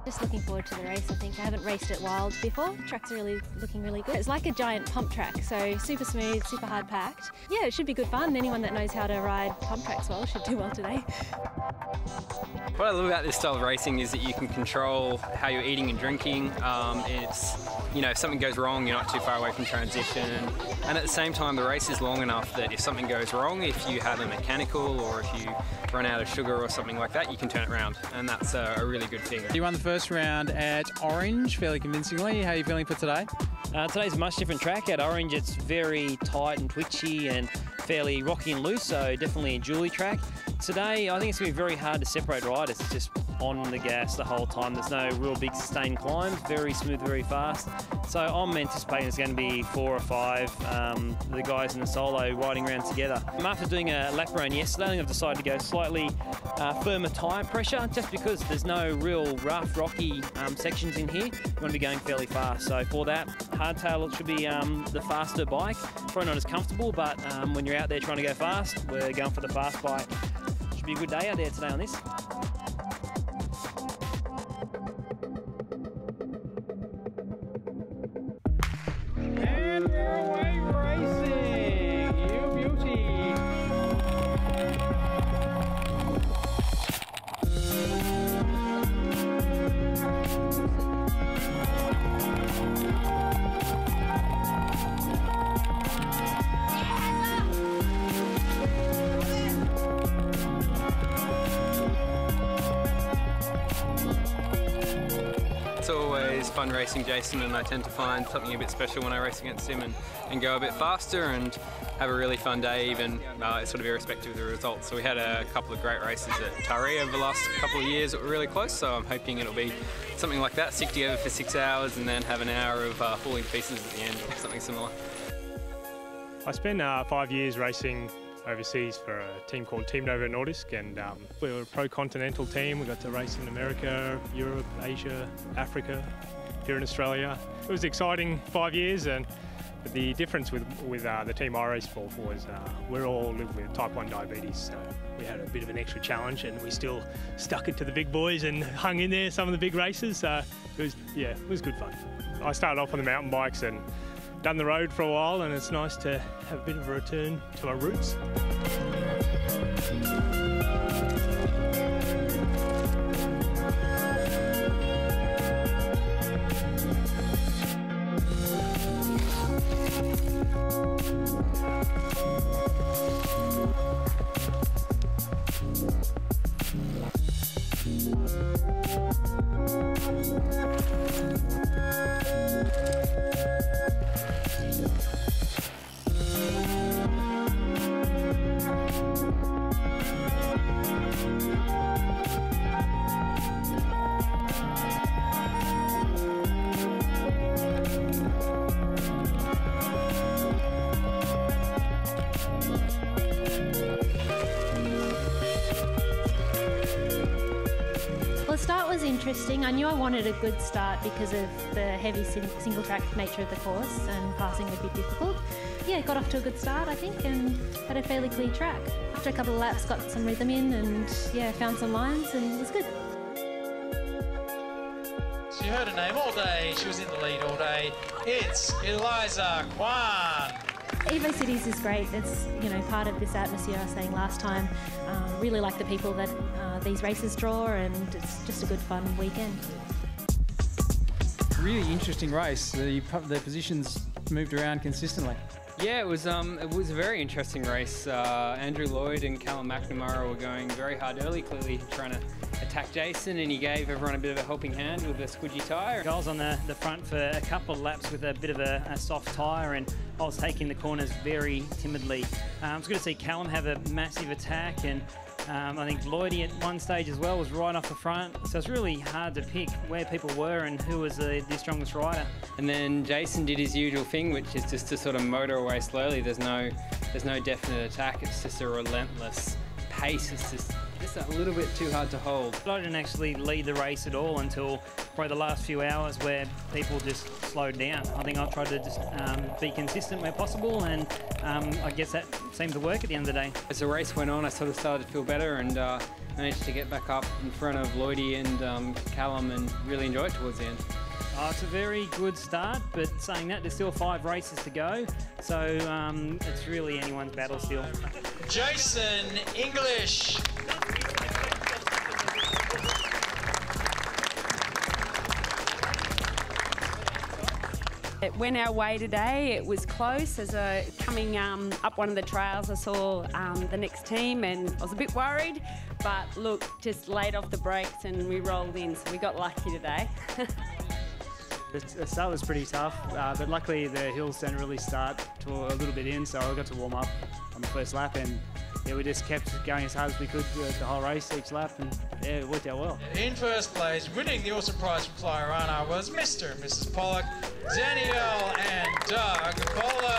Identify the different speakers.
Speaker 1: Just looking forward to the race. I think I haven't raced at Wylde before. The track's looking really good. It's like a giant pump track, so super smooth, super hard packed. Yeah, it should be good fun. Anyone that knows how to ride pump tracks well should do well today.
Speaker 2: What I love about this style of racing is that you can control how you're eating and drinking. If something goes wrong, you're not too far away from transition. And at the same time, the race is long enough that if something goes wrong, if you have a mechanical or if you run out of sugar or something like that, you can turn it around. And that's a really good thing.
Speaker 3: You won the first round at Orange fairly convincingly. How are you feeling for today?
Speaker 4: Today's a much different track. At Orange, it's very tight and twitchy and fairly rocky and loose, so definitely a dually track. Today, I think it's going to be very hard to separate riders. It's just on the gas the whole time. There's no real big sustained climbs, very smooth, very fast. So I'm anticipating it's going to be 4 or 5, the guys in the solo riding around together. After doing a lap around yesterday, I think I've decided to go slightly firmer tyre pressure, just because there's no real rough, rocky sections in here. You want to be going fairly fast. So for that, hardtail should be the faster bike. Probably not as comfortable, but when you're out there trying to go fast, we're going for the fast bike. Should be a good day out there today on this.
Speaker 3: And we're away racing! You beauty!
Speaker 2: It's always fun racing Jason, and I tend to find something a bit special when I race against him and go a bit faster and have a really fun day, even sort of irrespective of the results. So we had a couple of great races at Taree over the last couple of years that were really close, so I'm hoping it'll be something like that, stick together for 6 hours and then have an hour of falling pieces at the end or something similar.
Speaker 5: I spent 5 years racing overseas for a team called Team Novo Nordisk, and we were a pro-continental team. We got to race in America, Europe, Asia, Africa, here in Australia. It was exciting 5 years, and the difference with the team I raced for was we all live with type 1 diabetes, so we had a bit of an extra challenge, and we still stuck it to the big boys and hung in there some of the big races. So it was good fun. I started off on the mountain bikes and done the road for a while, and it's nice to have a bit of a return to our roots.
Speaker 1: Interesting. I knew I wanted a good start because of the heavy single track nature of the course, and passing would be difficult. Yeah, got off to a good start I think, and had a fairly clear track. After a couple of laps got some rhythm in, and yeah, found some lines, and it was good.
Speaker 6: So you heard her name all day, she was in the lead all day. It's Eliza Kwan.
Speaker 1: Evocities is great. It's part of this atmosphere I was saying last time. Really like the people that these races draw, and it's just a good fun weekend.
Speaker 3: Really interesting race. The positions moved around consistently.
Speaker 2: Yeah, it was a very interesting race. Andrew Lloyd and Callum McNamara were going very hard early, clearly trying to attack Jason, and he gave everyone a bit of a helping hand with a squidgy tyre.
Speaker 4: I was on the front for a couple of laps with a bit of a soft tyre, and I was taking the corners very timidly. I was going to see Callum have a massive attack, and I think Lloyd at one stage as well was right off the front, so it's really hard to pick where people were and who was the strongest rider.
Speaker 2: And then Jason did his usual thing, which is just to sort of motor away slowly. There's no definite attack. It's just a relentless pace. It's just
Speaker 3: Just a little bit too hard to hold.
Speaker 4: But I didn't actually lead the race at all until probably the last few hours where people just slowed down. I think I tried to just be consistent where possible, and I guess that seemed to work at the end of the day.
Speaker 3: As the race went on, I sort of started to feel better and managed to get back up in front of Lloyd and Callum and really enjoy it towards the end.
Speaker 4: It's a very good start, but saying that, there's still 5 races to go, so it's really anyone's battle still.
Speaker 6: Jason English.
Speaker 7: It went our way today. It was close. As coming up one of the trails, I saw the next team and I was a bit worried, but look, just laid off the brakes and we rolled in, so we got lucky today.
Speaker 8: The start was pretty tough, but luckily the hills don't really start till a little bit in, so I got to warm up on the first lap, and yeah, we just kept going as hard as we could the whole race, each lap, and yeah, it worked out well.
Speaker 6: In first place, winning the awesome prize from Orana was Mr. and Mrs. Pollock, Danielle and Doug Vogele.